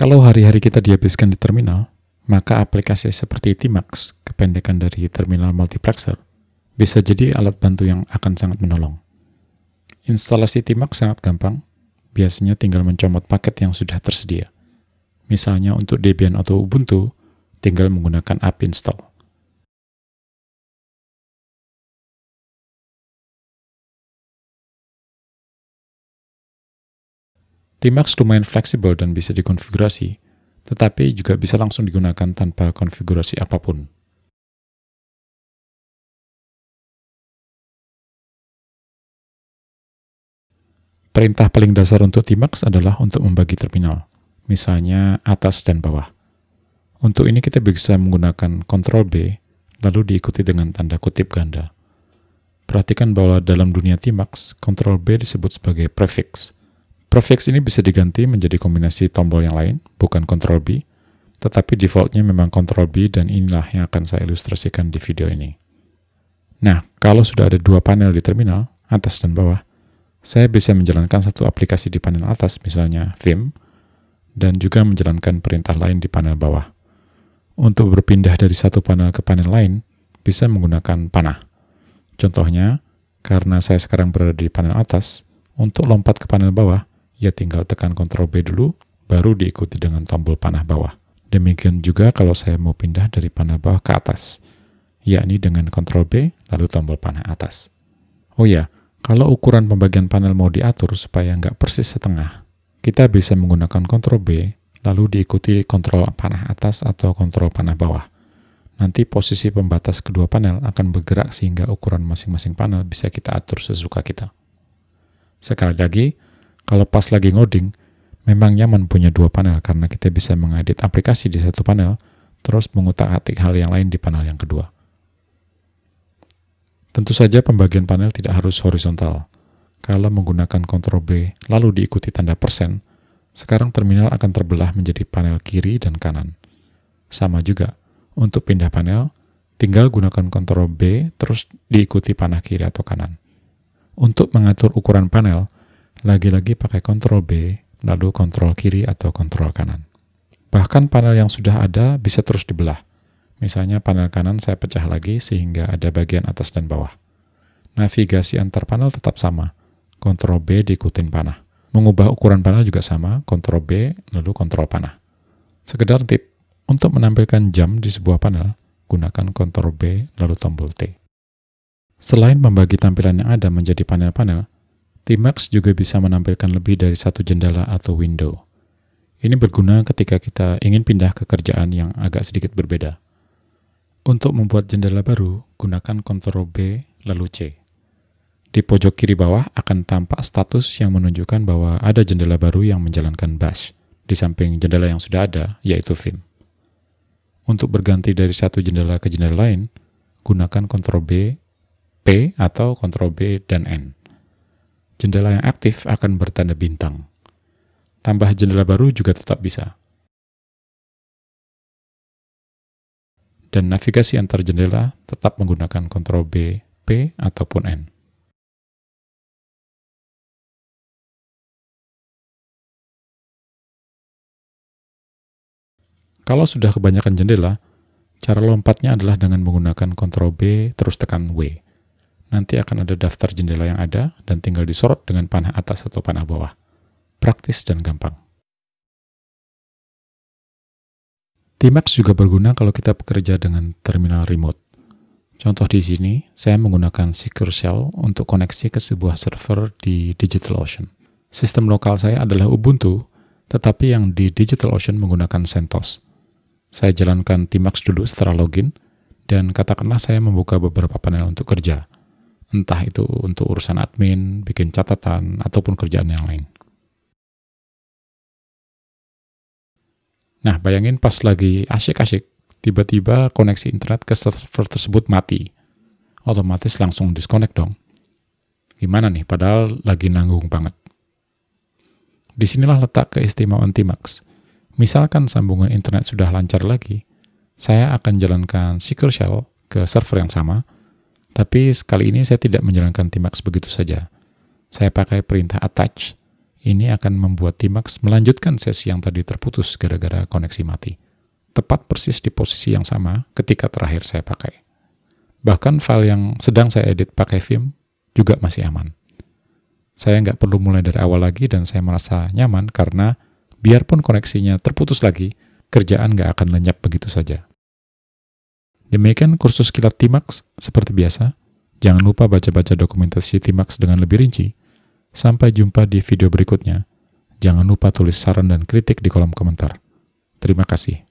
Kalau hari-hari kita dihabiskan di terminal, maka aplikasi seperti Tmax, kependekan dari Terminal Multiplexer, bisa jadi alat bantu yang akan sangat menolong. Instalasi Tmax sangat gampang, biasanya tinggal mencomot paket yang sudah tersedia. Misalnya untuk Debian atau Ubuntu, tinggal menggunakan apt install. Tmax lumayan fleksibel dan bisa dikonfigurasi, tetapi juga bisa langsung digunakan tanpa konfigurasi apapun. Perintah paling dasar untuk Tmax adalah untuk membagi terminal, misalnya atas dan bawah. Untuk ini kita bisa menggunakan Ctrl B, lalu diikuti dengan tanda kutip ganda. Perhatikan bahwa dalam dunia Tmax, Ctrl B disebut sebagai prefix. Prefix ini bisa diganti menjadi kombinasi tombol yang lain, bukan Ctrl B, tetapi defaultnya memang Ctrl B dan inilah yang akan saya ilustrasikan di video ini. Nah, kalau sudah ada dua panel di terminal, atas dan bawah, saya bisa menjalankan satu aplikasi di panel atas, misalnya Vim, dan juga menjalankan perintah lain di panel bawah. Untuk berpindah dari satu panel ke panel lain, bisa menggunakan panah. Contohnya, karena saya sekarang berada di panel atas, untuk lompat ke panel bawah, ya tinggal tekan Ctrl B dulu, baru diikuti dengan tombol panah bawah. Demikian juga kalau saya mau pindah dari panel bawah ke atas, yakni dengan Ctrl B, lalu tombol panah atas. Oh ya, kalau ukuran pembagian panel mau diatur supaya nggak persis setengah, kita bisa menggunakan Ctrl B, lalu diikuti Ctrl panah atas atau Ctrl panah bawah. Nanti posisi pembatas kedua panel akan bergerak sehingga ukuran masing-masing panel bisa kita atur sesuka kita. Sekali lagi, kalau pas lagi ngoding, memang nyaman punya dua panel karena kita bisa mengedit aplikasi di satu panel, terus mengutak-atik hal yang lain di panel yang kedua. Tentu saja pembagian panel tidak harus horizontal. Kalau menggunakan Ctrl B lalu diikuti tanda persen, sekarang terminal akan terbelah menjadi panel kiri dan kanan. Sama juga, untuk pindah panel, tinggal gunakan Ctrl B terus diikuti panah kiri atau kanan. Untuk mengatur ukuran panel, lagi-lagi pakai Ctrl B, lalu Ctrl kiri atau Ctrl kanan. Bahkan panel yang sudah ada bisa terus dibelah. Misalnya panel kanan saya pecah lagi sehingga ada bagian atas dan bawah. Navigasi antar panel tetap sama, Ctrl B diikutin panah. Mengubah ukuran panel juga sama, Ctrl B, lalu Ctrl panah. Sekedar tip, untuk menampilkan jam di sebuah panel, gunakan Ctrl B, lalu tombol T. Selain membagi tampilan yang ada menjadi panel-panel, Tmax juga bisa menampilkan lebih dari satu jendela atau window. Ini berguna ketika kita ingin pindah ke kerjaan yang agak sedikit berbeda. Untuk membuat jendela baru, gunakan Ctrl B lalu C. Di pojok kiri bawah akan tampak status yang menunjukkan bahwa ada jendela baru yang menjalankan bash, di samping jendela yang sudah ada, yaitu Vim. Untuk berganti dari satu jendela ke jendela lain, gunakan Ctrl B, P, atau Ctrl B dan N. Jendela yang aktif akan bertanda bintang. Tambah jendela baru juga tetap bisa. Dan navigasi antar jendela tetap menggunakan Ctrl B, P, ataupun N. Kalau sudah kebanyakan jendela, cara lompatnya adalah dengan menggunakan Ctrl B terus tekan W. Nanti akan ada daftar jendela yang ada dan tinggal disorot dengan panah atas atau panah bawah. Praktis dan gampang. Tmax juga berguna kalau kita bekerja dengan terminal remote. Contoh di sini, saya menggunakan Secure Shell untuk koneksi ke sebuah server di DigitalOcean. Sistem lokal saya adalah Ubuntu, tetapi yang di DigitalOcean menggunakan CentOS. Saya jalankan Tmax dulu setelah login, dan katakanlah saya membuka beberapa panel untuk kerja. Entah itu untuk urusan admin, bikin catatan, ataupun kerjaan yang lain. Nah, bayangin pas lagi asyik-asyik, tiba-tiba koneksi internet ke server tersebut mati. Otomatis langsung disconnect dong. Gimana nih, padahal lagi nanggung banget. Disinilah letak keistimewaan Tmax. Misalkan sambungan internet sudah lancar lagi, saya akan jalankan Secure Shell ke server yang sama, tapi sekali ini saya tidak menjalankan Tmax begitu saja. Saya pakai perintah attach Ini akan membuat Tmax melanjutkan sesi yang tadi terputus gara-gara koneksi mati. Tepat persis di posisi yang sama ketika terakhir saya pakai. Bahkan file yang sedang saya edit pakai Vim juga masih aman. Saya nggak perlu mulai dari awal lagi dan saya merasa nyaman karena biarpun koneksinya terputus lagi, kerjaan nggak akan lenyap begitu saja. Demikian kursus kilat Tmax seperti biasa. Jangan lupa baca-baca dokumentasi Tmax dengan lebih rinci. Sampai jumpa di video berikutnya. Jangan lupa tulis saran dan kritik di kolom komentar. Terima kasih.